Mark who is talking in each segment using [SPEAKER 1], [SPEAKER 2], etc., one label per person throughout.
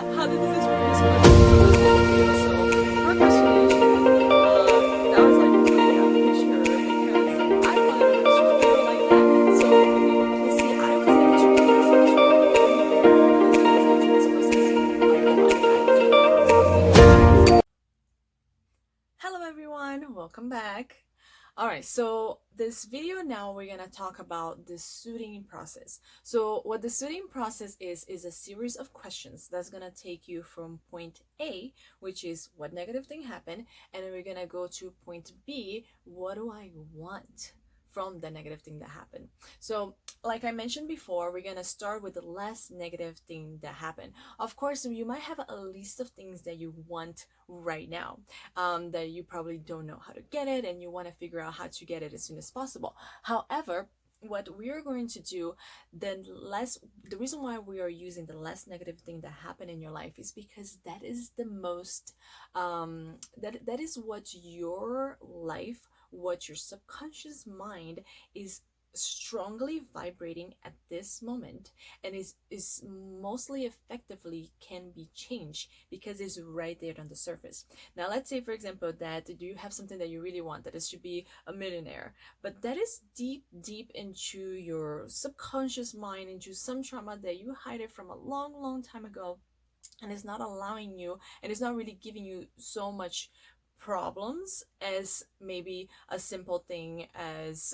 [SPEAKER 1] How did this experience feel? So procrastination, that was like really a picture because I wanted to feel like that. So you see, I was able to process Hello everyone, welcome back. Alright, so this video now we're gonna talk about the suiting process. So what the suiting process is a series of questions that's gonna take you from point A, which is what negative thing happened, and then we're gonna go to point B, what do I want from the negative thing that happened. So like I mentioned before, we're gonna start with the less negative thing that happened. Of course, you might have a list of things that you want right now, that you probably don't know how to get it and you want to figure out how to get it as soon as possible. However, what we are going to do, the reason why we are using the less negative thing that happened in your life is because that is the most that is what your life, what your subconscious mind is strongly vibrating at this moment, and is mostly effectively can be changed because it's right there on the surface. Now let's say, for example, that you have something that you really want, that is to be a millionaire, but that is deep into your subconscious mind, into some trauma that you hide it from a long time ago, and it's not allowing you, and it's not really giving you so much problems as maybe a simple thing as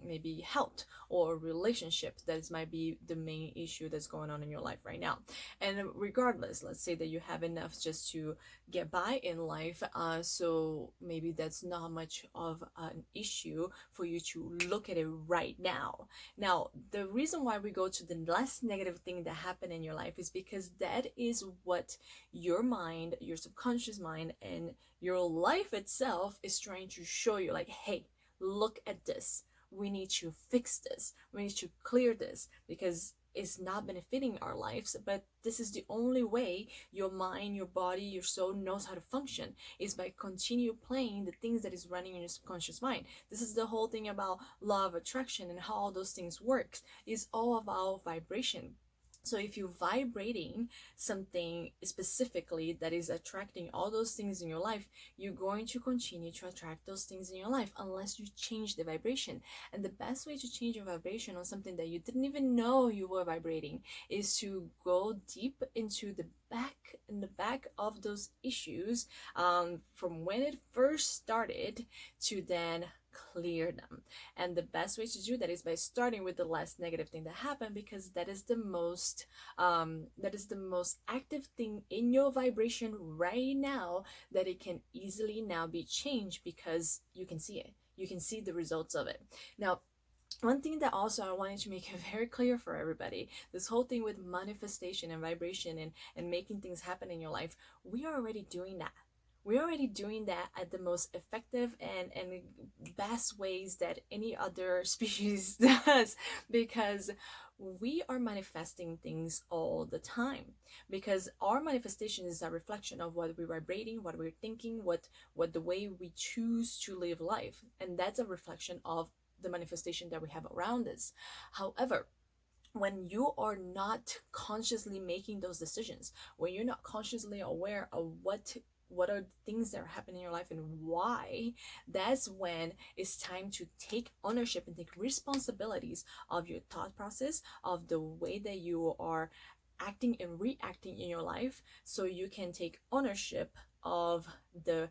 [SPEAKER 1] maybe health or relationship. That might be the main issue that's going on in your life right now. And regardless, let's say that you have enough just to get by in life, so maybe that's not much of an issue for you to look at it right now. Now the reason why we go to the less negative thing that happened in your life is because that is what your mind, your subconscious mind, and your life itself is trying to show you, like, hey, look at this, we need to fix this, we need to clear this, because it's not benefiting our lives. But this is the only way your mind, your body, your soul knows how to function, is by continue playing the things that is running in your subconscious mind. This is the whole thing about law of attraction and how all those things works. It's all about vibration. So if you're vibrating something specifically that is attracting all those things in your life, you're going to continue to attract those things in your life unless you change the vibration. And the best way to change your vibration on something that you didn't even know you were vibrating is to go deep into the back of those issues, from when it first started to then clear them. And the best way to do that is by starting with the last negative thing that happened, because that is the most active thing in your vibration right now, that it can easily now be changed because you can see it, you can see the results of it. Now one thing that also I wanted to make it very clear for everybody, this whole thing with manifestation and vibration and making things happen in your life, we are already doing that. We're already doing that at the most effective and best ways that any other species does, because we are manifesting things all the time, because our manifestation is a reflection of what we're vibrating, what we're thinking, what the way we choose to live life, and that's a reflection of the manifestation that we have around us. However, when you are not consciously making those decisions, when you're not consciously aware of what are things that are happening in your life and why, that's when it's time to take ownership and take responsibilities of your thought process, of the way that you are acting and reacting in your life, so you can take ownership of the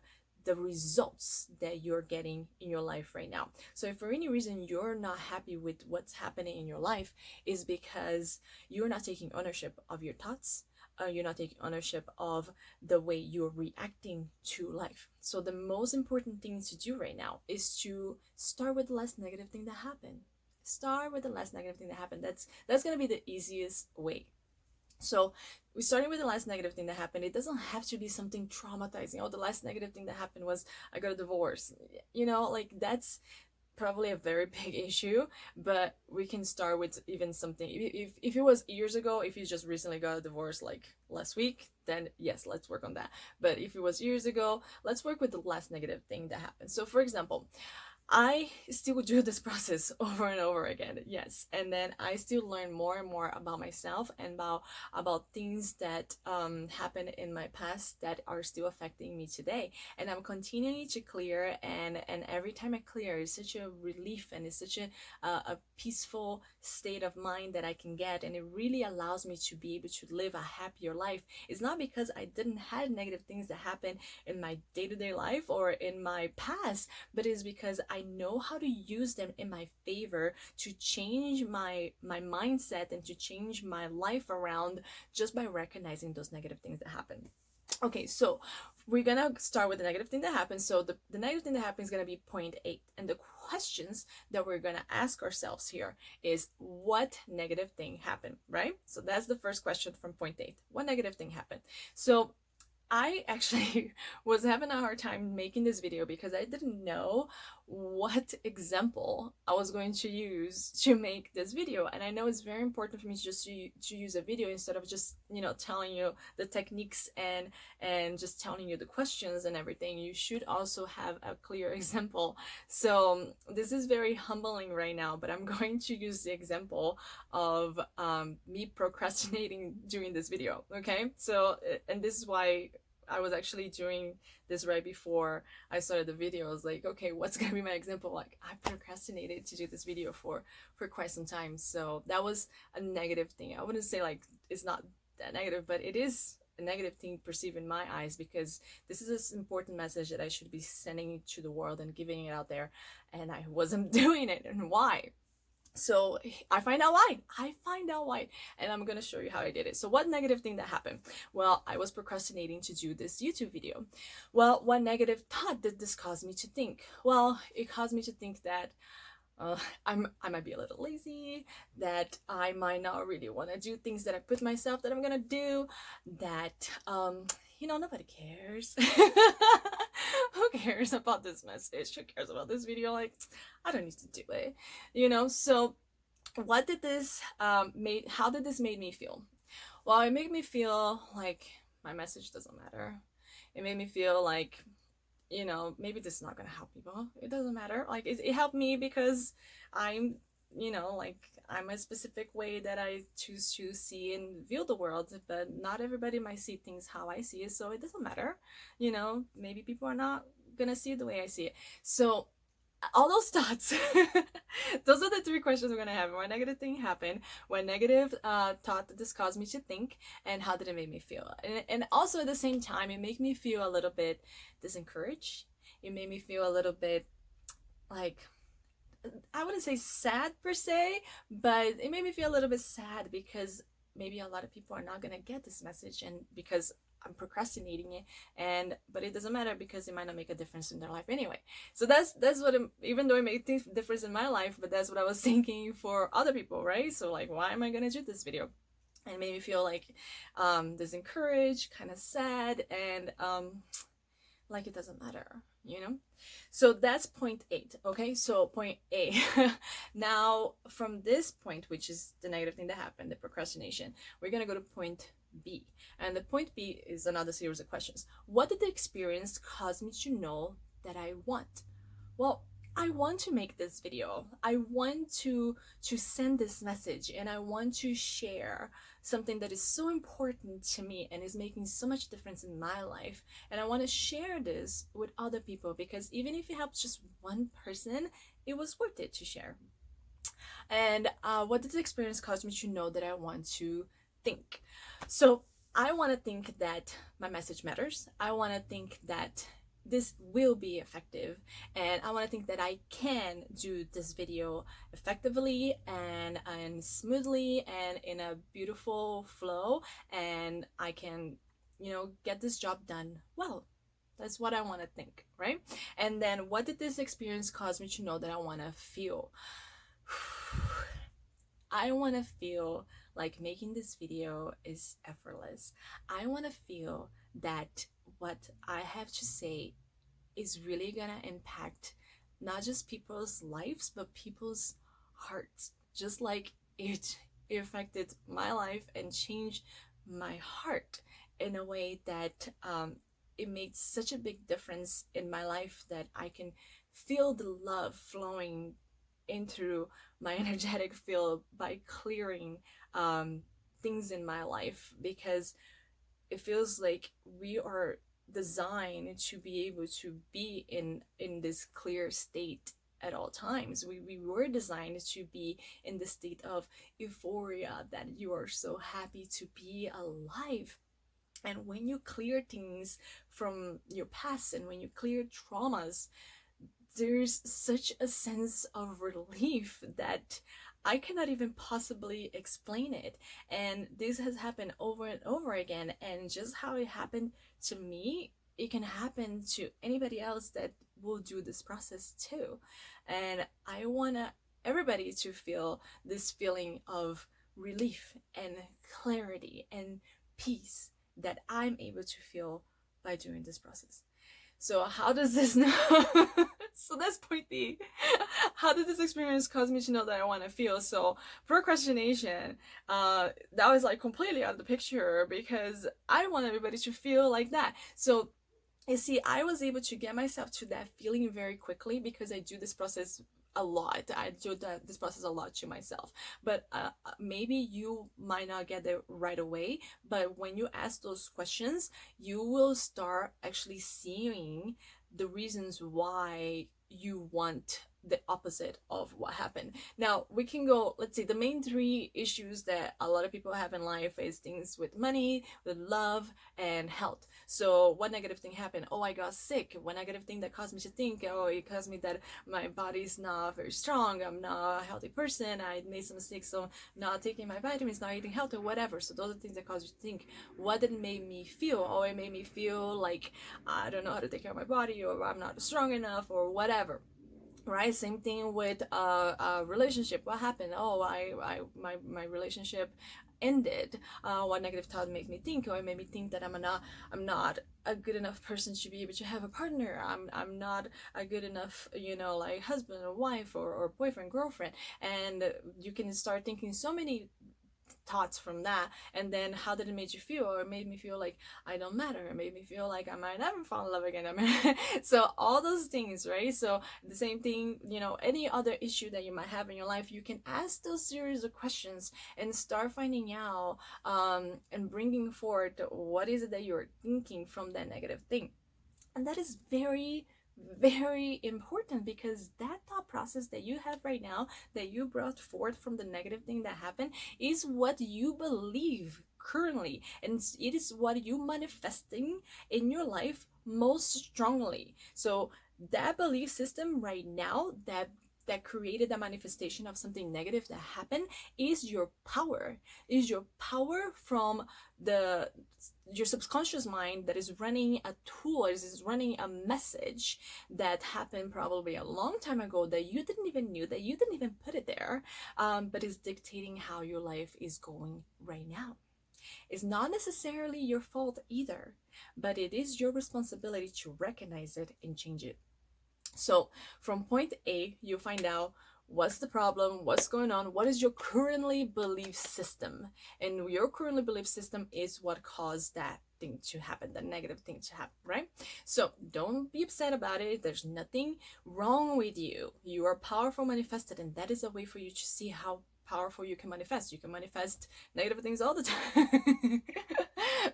[SPEAKER 1] results that you're getting in your life right now. So if for any reason you're not happy with what's happening in your life, is because you're not taking ownership of your thoughts, you're not taking ownership of the way you're reacting to life. So the most important thing to do right now is to start with the less negative thing that happened. Start with the less negative thing that happened. That's gonna be the easiest way. So we started with the last negative thing that happened. It doesn't have to be something traumatizing. Oh, the last negative thing that happened was I got a divorce. You know, like that's probably a very big issue, but we can start with even something. If it was years ago, if you just recently got a divorce like last week, then yes, let's work on that. But if it was years ago, let's work with the last negative thing that happened. So for example, I still do this process over and over again, yes. And then I still learn more and more about myself and about things that happened in my past that are still affecting me today. And I'm continuing to clear, and every time I clear, it's such a relief, and it's such a peaceful state of mind that I can get, and it really allows me to be able to live a happier life. It's not because I didn't have negative things that happen in my day-to-day life or in my past, but it's because I know how to use them in my favor to change my mindset and to change my life around just by recognizing those negative things that happen. Okay, so we're gonna start with the negative thing that happens. So the negative thing that happens is gonna be point 8. And the questions that we're gonna ask ourselves here is, what negative thing happened, right? So that's the first question from point 8. What negative thing happened? So I actually was having a hard time making this video because I didn't know what example I was going to use to make this video. And I know it's very important for me just to use a video instead of just, telling you the techniques and just telling you the questions and everything. You should also have a clear example. So this is very humbling right now, but I'm going to use the example of me procrastinating doing this video. Okay, so and this is why I was actually doing this right before I started the video. I was like, okay, what's gonna be my example? Like, I procrastinated to do this video for quite some time. So that was a negative thing. I wouldn't say like it's not that negative, but it is a negative thing perceived in my eyes, because this is this important message that I should be sending to the world and giving it out there, and I wasn't doing it. And why? So I find out why, and I'm gonna show you how I did it. So what negative thing that happened? Well, I was procrastinating to do this YouTube video. Well, what negative thought did this cause me to think? Well, it caused me to think that I might be a little lazy, that I might not really want to do things that I put myself that I'm gonna do, that nobody cares. Who cares about this message? Who cares about this video? Like, I don't need to do it, So what did this how did this make me feel? Well, it made me feel like my message doesn't matter. It made me feel like, maybe this is not gonna help people. It doesn't matter. Like, it helped me because I'm, like, I'm a specific way that I choose to see and view the world, but not everybody might see things how I see it, so it doesn't matter. Maybe people are not gonna see it the way I see it. So all those thoughts, those are the 3 questions we're gonna have. What negative thing happened? What negative thought that this caused me to think? And how did it make me feel? And also at the same time, it made me feel a little bit disencouraged. It made me feel a little bit like, I wouldn't say sad per se, but it made me feel a little bit sad because maybe a lot of people are not gonna get this message, and because I'm procrastinating it, but it doesn't matter because it might not make a difference in their life anyway. So that's what even though it made a difference in my life, but that's what I was thinking for other people, right? So like, why am I gonna do this video? And it made me feel like disencouraged, kind of sad, and like it doesn't matter, So that's point 8. Okay, so point A. Now from this point, which is the negative thing that happened, the procrastination, we're gonna go to point B. And the point B is another series of questions. What did the experience cause me to know that I want? Well, I want to make this video. I want to send this message, and I want to share something that is so important to me and is making so much difference in my life. And I want to share this with other people, because even if it helps just one person, it was worth it to share. And what did the experience cause me to know that I want to think? So I want to think that my message matters. I want to think that this will be effective, and I want to think that I can do this video effectively and smoothly and in a beautiful flow, and I can get this job done well. That's what I want to think, right? And then what did this experience cause me to know that I want to feel? I want to feel like making this video is effortless. I want to feel that what I have to say is really gonna impact not just people's lives, but people's hearts, just like it affected my life and changed my heart in a way that it made such a big difference in my life, that I can feel the love flowing into my energetic field by clearing things in my life, because it feels like we are designed to be able to be in this clear state at all times. We were designed to be in the state of euphoria, that you are so happy to be alive. And when you clear things from your past, and when you clear traumas, there's such a sense of relief that I cannot even possibly explain it. And this has happened over and over again. And just how it happened to me, it can happen to anybody else that will do this process too. And I want everybody to feel this feeling of relief and clarity and peace that I'm able to feel by doing this process. So how does this know? So that's point B. How did this experience cause me to know that I want to feel? So procrastination, that was like completely out of the picture, because I want everybody to feel like that. So you see, I was able to get myself to that feeling very quickly because I do this process a lot. I do this process a lot to myself. But maybe you might not get there right away. But when you ask those questions, you will start actually seeing the reasons why you want the opposite of what happened. Now, we can go, let's say the main three issues that a lot of people have in life is things with money, with love, and health. So what negative thing happened? Oh, I got sick. What negative thing that caused me to think? Oh, it caused me that my body's not very strong. I'm not a healthy person. I made some mistakes, so not taking my vitamins, not eating healthy, whatever. So those are things that cause you to think. What did it make me feel? Oh, it made me feel like I don't know how to take care of my body, or I'm not strong enough, or whatever. Right, same thing with a relationship. What happened? Oh, my relationship ended. What negative thought made me think? Or it made me think that I'm not a good enough person to be able to have a partner. I'm not a good enough, like husband or wife, or boyfriend, girlfriend. And you can start thinking so many thoughts from that. And then how did it make you feel? Or it made me feel like I don't matter. It made me feel like I might never fall in love again. So all those things, right? So the same thing, any other issue that you might have in your life, you can ask those series of questions and start finding out, and bringing forward what is it that you're thinking from that negative thing. And that is very, very important, because that thought process that you have right now, that you brought forth from the negative thing that happened, is what you believe currently, and it is what you manifesting in your life most strongly. So that belief system right now, that created the manifestation of something negative that happened, is your power, from the your subconscious mind that is running a tool, is running a message that happened probably a long time ago, that you didn't even knew, that you didn't even put it there, but is dictating how your life is going right now. It's not necessarily your fault either, but it is your responsibility to recognize it and change it. So from point A, you find out what's the problem, what's going on, what is your currently belief system. And your currently belief system is what caused that thing to happen, the negative thing to happen, right? So don't be upset about it. There's nothing wrong with you. You are powerful manifested, and that is a way for you to see how powerful you can manifest. You can manifest negative things all the time.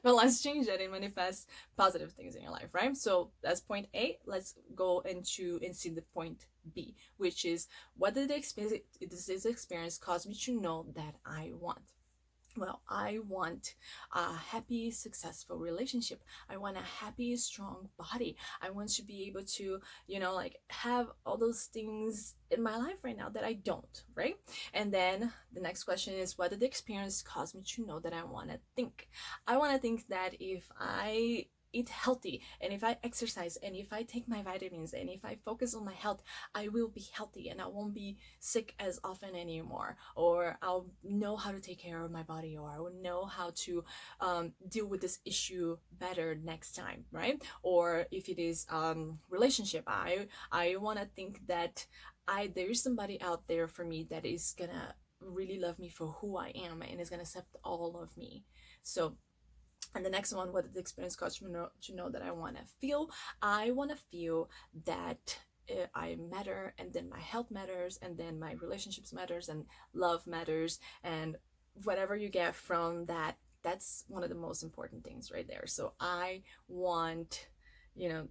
[SPEAKER 1] But let's change that and manifest positive things in your life, right? So that's point A. Let's go into and see the point B, which is, what did this experience cause me to know that I want? Well, I want a happy, successful relationship. I want a happy, strong body. I want to be able to, have all those things in my life right now that I don't, right? And then the next question is, what did the experience cause me to know that I want to think? I want to think that if I eat healthy, and if I exercise, and if I take my vitamins, and if I focus on my health, I will be healthy and I won't be sick as often anymore. Or I'll know how to take care of my body, or I will know how to deal with this issue better next time, right? Or if it is relationship, I want to think that there is somebody out there for me that is gonna really love me for who I am and is gonna accept all of me. So, and the next one, what did the experience cause me to know that I want to feel? I want to feel that I matter, and then my health matters, and then my relationships matters, and love matters, and whatever you get from that, that's one of the most important things right there. So I want, you know,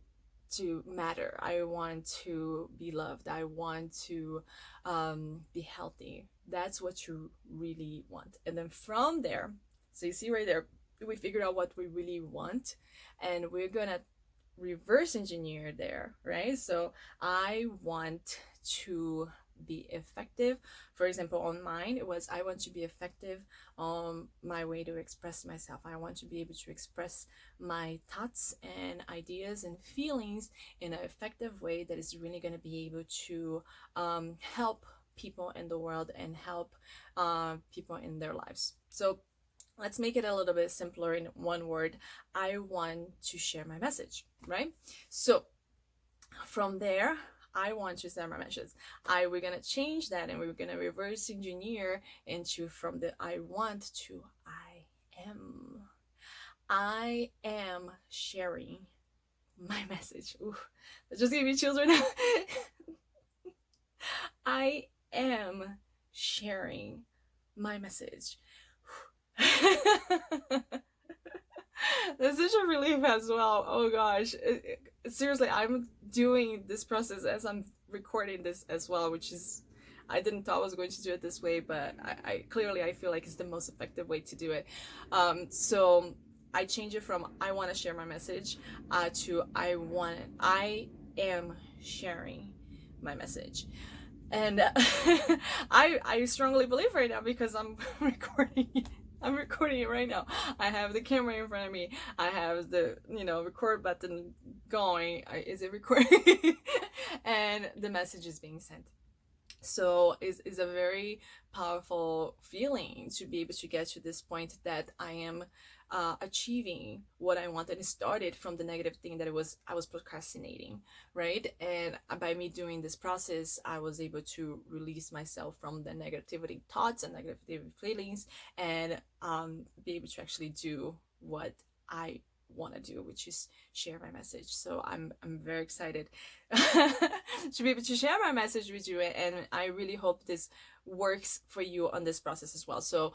[SPEAKER 1] to matter. I want to be loved. I want to be healthy. That's what you really want. And then from there, so you see right there, we figured out what we really want, and we're gonna reverse engineer there, right? So I want to be effective. For example, on mine, it was I want to be effective on my way to express myself. I want to be able to express my thoughts and ideas and feelings in an effective way that is really going to be able to help people in the world and help people in their lives. So let's make it a little bit simpler in one word. I want to share my message, right? So from there, I want to share my message. We're gonna change that, and we're gonna reverse engineer into from the I want to I am. I am sharing my message. Ooh, that just gave me chills right now. I am sharing my message. That's such a relief as well. Oh gosh. Seriously, I'm doing this process as I'm recording this as well, which is, I didn't thought I was going to do it this way, but I clearly I feel like it's the most effective way to do it. So I change it from I want to share my message to I am sharing my message. And I strongly believe right now, because I'm recording it. I'm recording it right now. I have the camera in front of me. I have the, record button going. Is it recording? And the message is being sent. So it's a very powerful feeling to be able to get to this point that I am achieving what I wanted. It started from the negative thing that I was procrastinating, right? And by me doing this process, I was able to release myself from the negativity thoughts and negative feelings, and be able to actually do what I want to do, which is share my message. So I'm very excited to be able to share my message with you, and I really hope this works for you on this process as well. So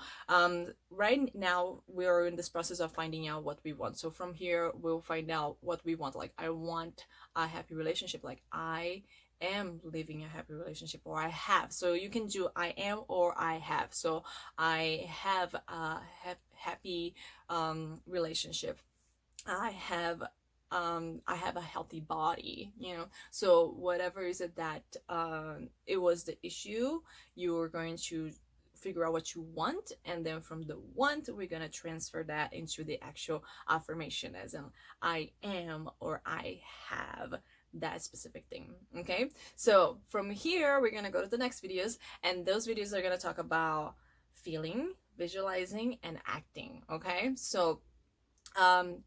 [SPEAKER 1] right now we're in this process of finding out what we want. So from here we'll find out what we want. Like, I want a happy relationship. Like, I am living a happy relationship, or I have. So you can do I am or I have. So I have a happy relationship. I have a healthy body, so whatever is it that it was the issue, you're going to figure out what you want, and then from the want we're going to transfer that into the actual affirmation, as in I am or I have that specific thing. Okay, so from here we're going to go to the next videos, and those videos are going to talk about feeling, visualizing, and acting. Okay, so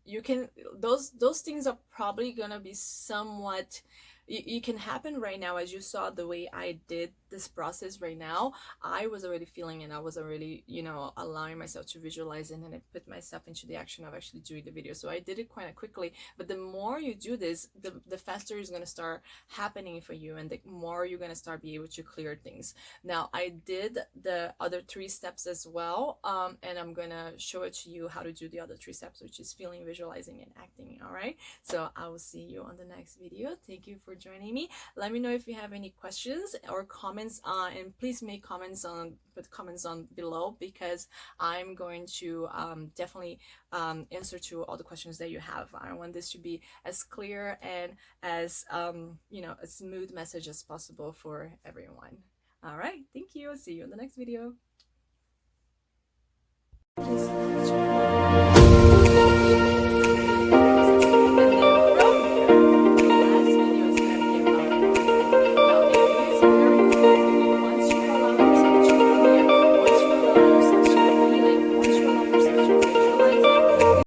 [SPEAKER 1] you can, those things are probably gonna be somewhat, you can happen right now. As you saw the way I did this process right now, I was already feeling, and I was already, allowing myself to visualize it, and I put myself into the action of actually doing the video. So I did it quite quickly, but the more you do this, the faster it's going to start happening for you, and the more you're going to start be able to clear things. Now I did the other 3 steps as well, and I'm going to show it to you how to do the other 3 steps, which is feeling, visualizing, and acting. All right, so I will see you on the next video. Thank you for joining me. Let me know if you have any questions or comments, and please make comments on below, because I'm going to definitely answer to all the questions that you have. I want this to be as clear and as a smooth message as possible for everyone. All right, thank you. I'll see you in the next video.